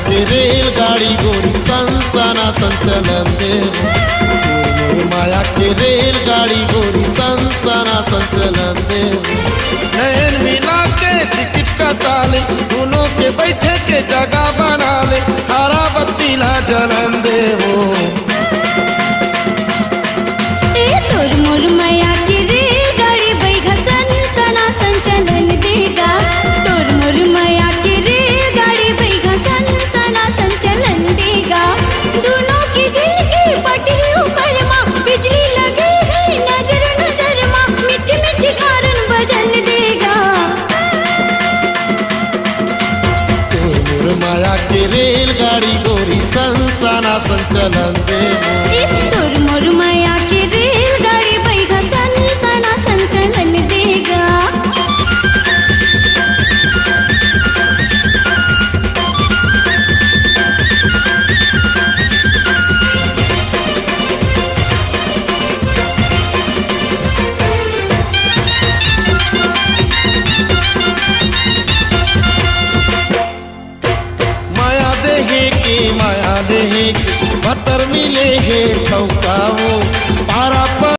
के रेलगाड़ी गोरी संसाना संचलन देव मोर माया के रेलगाड़ी गोरी संसाना संचलन देव नैन मिला के टिकट कटा ले दोनों के बैठे के जगह बना ले हरा बत्ती ला जलन देवो तोर मोर माया के रेलगाड़ी बैठा संसाना संचलन देगा तोर मोर माया के रेलगाड़ी बैठा संसाना संचलन देगा दोनों के दिल की पटरी ऊपर माँ बिजली लगेगी नजर नजर माँ मीठी मीठी कारण भजन देगा तोर माया के रेलगाड़ी गोरी संसाना संचलन देवो तोर मोर माया के रेलगाड़ी बैठा संसाना संचलन देगा माया देहे के पत्थर मिले हे ठौकाओ